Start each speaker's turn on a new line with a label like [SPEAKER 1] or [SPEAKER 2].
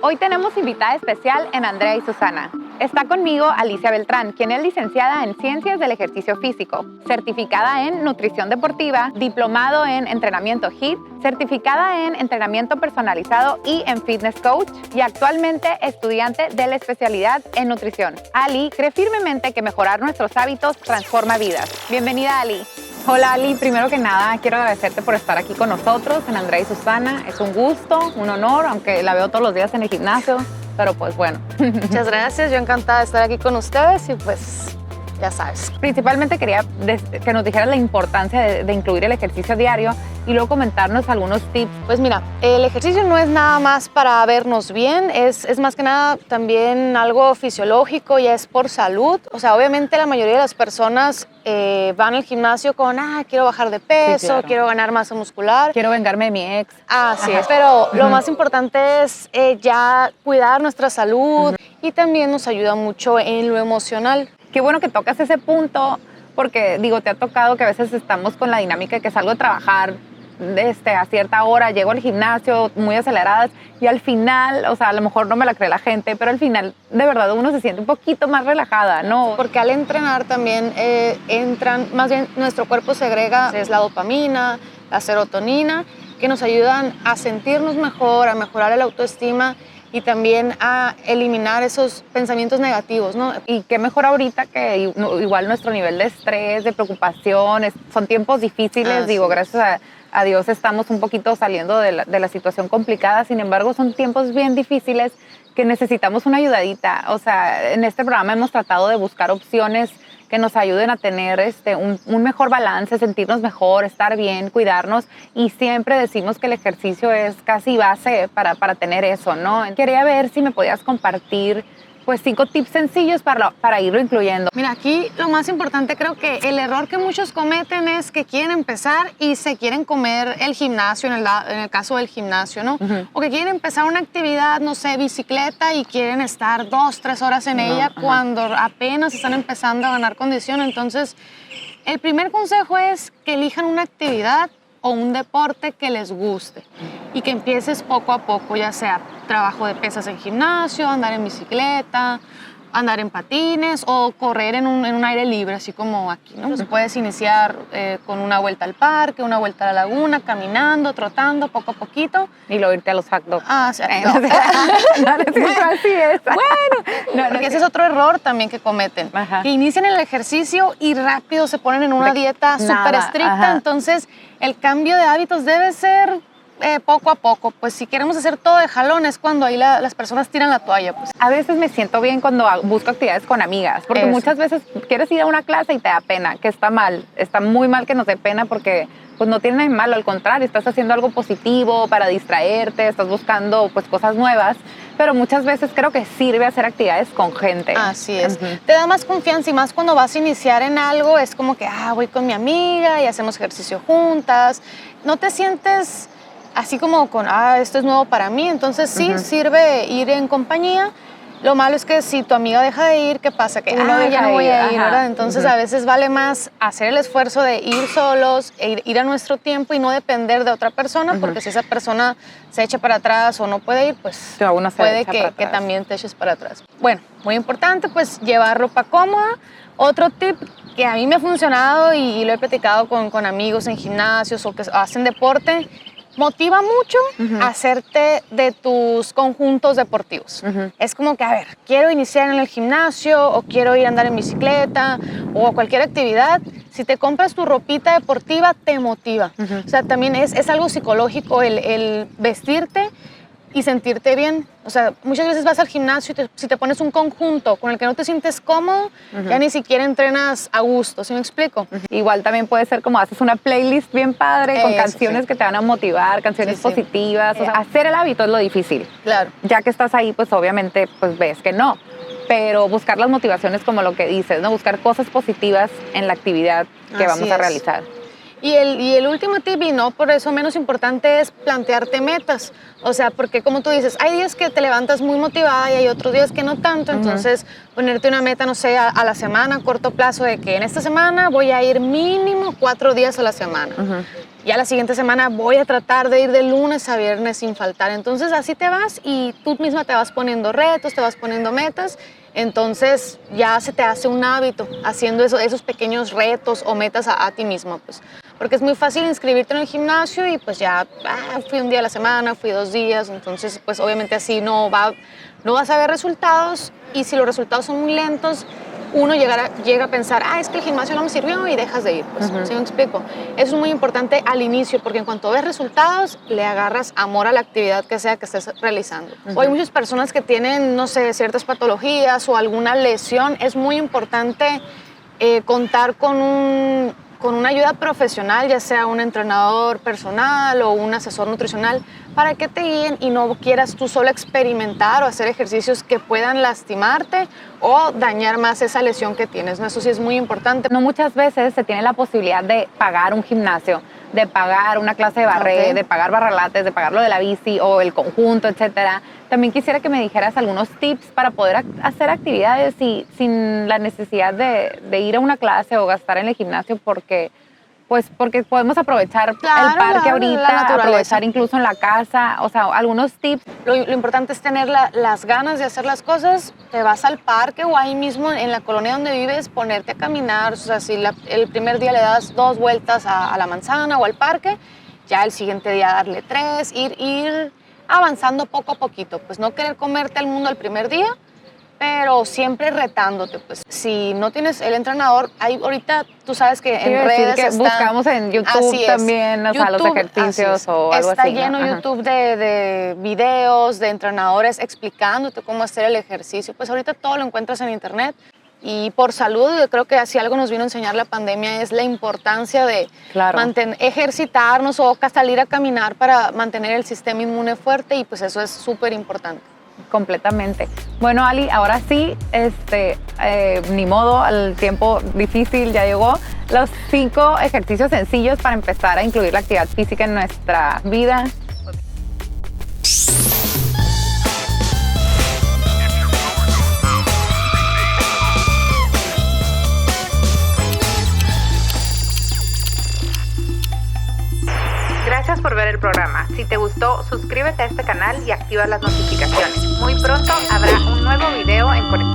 [SPEAKER 1] Hoy tenemos invitada especial en Andrea y Susana. Está conmigo Alicia Beltrán, quien es licenciada en Ciencias del Ejercicio Físico, certificada en Nutrición Deportiva, diplomado en Entrenamiento HIIT, certificada en Entrenamiento Personalizado y en Fitness Coach, y actualmente estudiante de la especialidad en Nutrición. Ali cree firmemente que mejorar nuestros hábitos transforma vidas. Bienvenida, Ali. Hola, Ali. Primero que nada, quiero agradecerte por estar aquí con nosotros en Andrea y Susana. Es un gusto, un honor, aunque la veo todos los días en el gimnasio, pero pues bueno.
[SPEAKER 2] Muchas gracias, yo encantada de estar aquí con ustedes y pues ya sabes.
[SPEAKER 1] Principalmente quería que nos dijeras la importancia de incluir el ejercicio diario y luego comentarnos algunos tips.
[SPEAKER 2] Pues mira, el ejercicio no es nada más para vernos bien, es más que nada también algo fisiológico y es por salud. O sea, obviamente la mayoría de las personas van al gimnasio con, quiero bajar de peso, sí, claro, quiero ganar masa muscular.
[SPEAKER 1] Quiero vengarme de mi ex.
[SPEAKER 2] Así es, pero lo más importante es ya cuidar nuestra salud y también nos ayuda mucho en lo emocional.
[SPEAKER 1] Qué bueno que tocas ese punto, porque digo, te ha tocado que a veces estamos con la dinámica de que salgo a trabajar a cierta hora, llego al gimnasio muy aceleradas y al final, o sea, a lo mejor no me la cree la gente, pero al final de verdad uno se siente un poquito más relajada, ¿no?
[SPEAKER 2] Porque al entrenar también más bien nuestro cuerpo segrega es la dopamina, la serotonina, que nos ayudan a sentirnos mejor, a mejorar la autoestima y también a eliminar esos pensamientos negativos, ¿no?
[SPEAKER 1] Y qué mejor ahorita que igual nuestro nivel de estrés, de preocupación, son tiempos difíciles, digo, gracias a Dios estamos un poquito saliendo de la situación complicada, sin embargo son tiempos bien difíciles que necesitamos una ayudadita. O sea, en este programa hemos tratado de buscar opciones que nos ayuden a tener un mejor balance, sentirnos mejor, estar bien, cuidarnos, y siempre decimos que el ejercicio es casi base para tener eso, ¿no? Quería ver si me podías compartir pues 5 tips sencillos para irlo incluyendo.
[SPEAKER 2] Mira, aquí lo más importante, creo que el error que muchos cometen es que quieren empezar y se quieren comer el gimnasio, en el caso del gimnasio, ¿no? O que quieren empezar una actividad, no sé, bicicleta, y quieren estar 2-3 horas en ella cuando apenas están empezando a ganar condición. Entonces, el primer consejo es que elijan una actividad o un deporte que les guste y que empieces poco a poco, ya sea trabajo de pesas en gimnasio, andar en bicicleta, andar en patines o correr en un aire libre, así como aquí, ¿no? Pues puedes iniciar con una vuelta al parque, una vuelta a la laguna, caminando, trotando, poco a poquito.
[SPEAKER 1] Y luego irte a los hot dogs.
[SPEAKER 2] Sí, no.
[SPEAKER 1] Así es.
[SPEAKER 2] Bueno, porque ese es otro error también que cometen. Que inician el ejercicio y rápido se ponen en una dieta súper estricta. Entonces, el cambio de hábitos debe ser poco a poco. Pues si queremos hacer todo de jalón es cuando ahí las personas tiran la toalla. Pues.
[SPEAKER 1] A veces me siento bien cuando busco actividades con amigas, porque muchas veces quieres ir a una clase y te da pena, que está mal. Está muy mal que nos dé pena porque pues no tiene nada de malo, al contrario, estás haciendo algo positivo para distraerte, estás buscando pues cosas nuevas, pero muchas veces creo que sirve hacer actividades con gente.
[SPEAKER 2] Así es. Te da más confianza, y más cuando vas a iniciar en algo, es como que voy con mi amiga y hacemos ejercicio juntas. No te sientes así como con, esto es nuevo para mí. Entonces sí, sirve ir en compañía. Lo malo es que si tu amiga deja de ir, ¿qué pasa? Que ya no voy a ir, ¿verdad? Entonces a veces vale más hacer el esfuerzo de ir solos, ir a nuestro tiempo y no depender de otra persona, porque si esa persona se echa para atrás o no puede ir, pues puede que también te eches para atrás. Bueno, muy importante, pues llevar ropa cómoda. Otro tip que a mí me ha funcionado y lo he platicado con amigos en gimnasios o que hacen deporte, motiva mucho hacerte de tus conjuntos deportivos. Es como que, quiero iniciar en el gimnasio o quiero ir a andar en bicicleta o cualquier actividad. Si te compras tu ropita deportiva, te motiva. O sea, también es algo psicológico el vestirte y sentirte bien. O sea, muchas veces vas al gimnasio y si te pones un conjunto con el que no te sientes cómodo, ya ni siquiera entrenas a gusto, ¿sí me explico?
[SPEAKER 1] Igual también puede ser como haces una playlist bien padre con canciones que te van a motivar, canciones positivas. O sea, hacer el hábito es lo difícil.
[SPEAKER 2] Claro.
[SPEAKER 1] Ya que estás ahí, pues obviamente pues ves que no. Pero buscar las motivaciones como lo que dices, ¿no? Buscar cosas positivas en la actividad que vamos a realizar.
[SPEAKER 2] Y el último tip, y no por eso menos importante, es plantearte metas. O sea, porque como tú dices, hay días que te levantas muy motivada y hay otros días que no tanto. Entonces, ponerte una meta, no sé, a la semana, a corto plazo, de que en esta semana voy a ir mínimo 4 días a la semana. ya la siguiente semana voy a tratar de ir de lunes a viernes sin faltar. Entonces así te vas y tú misma te vas poniendo retos, te vas poniendo metas. Entonces ya se te hace un hábito haciendo esos pequeños retos o metas a ti mismo. Pues. Porque es muy fácil inscribirte en el gimnasio y pues ya fui un día a la semana, fui 2 días. Entonces pues obviamente así no vas a ver resultados y si los resultados son muy lentos, uno llega a pensar, es que el gimnasio no me sirvió y dejas de ir. Pues, ¿sí me explico? Eso es muy importante al inicio porque en cuanto ves resultados, le agarras amor a la actividad que sea que estés realizando. O hay muchas personas que tienen, no sé, ciertas patologías o alguna lesión. Es muy importante contar con una ayuda profesional, ya sea un entrenador personal o un asesor nutricional, para que te guíen y no quieras tú solo experimentar o hacer ejercicios que puedan lastimarte o dañar más esa lesión que tienes, ¿no? Eso sí es muy importante.
[SPEAKER 1] No muchas veces se tiene la posibilidad de pagar un gimnasio, de pagar una clase de barre, de pagar barralates, de pagar lo de la bici o el conjunto, etcétera. También quisiera que me dijeras algunos tips para poder hacer actividades sin la necesidad de ir a una clase o gastar en el gimnasio porque podemos aprovechar el parque ahorita, aprovechar incluso en la casa, o sea, algunos tips.
[SPEAKER 2] Lo importante es tener las ganas de hacer las cosas. Te vas al parque o ahí mismo en la colonia donde vives, ponerte a caminar. O sea, si el primer día le das 2 vueltas a la manzana o al parque, ya el siguiente día darle 3, ir avanzando poco a poquito. Pues no querer comerte el mundo el primer día, pero siempre retándote, pues. Si no tienes el entrenador, ahorita tú sabes que en redes
[SPEAKER 1] que buscamos en YouTube también, o sea, los ejercicios o algo
[SPEAKER 2] está
[SPEAKER 1] así.
[SPEAKER 2] Está lleno YouTube de videos, de entrenadores explicándote cómo hacer el ejercicio. Pues ahorita todo lo encuentras en internet. Y por salud, yo creo que si algo nos vino a enseñar la pandemia es la importancia de ejercitarnos o salir a caminar para mantener el sistema inmune fuerte y pues eso es súper importante.
[SPEAKER 1] Completamente. Bueno, Ali, ahora sí, ni modo, el tiempo difícil ya llegó. Los 5 ejercicios sencillos para empezar a incluir la actividad física en nuestra vida. Gracias por ver el programa. Si te gustó, suscríbete a este canal y activa las notificaciones. Muy pronto habrá un nuevo video en Conexión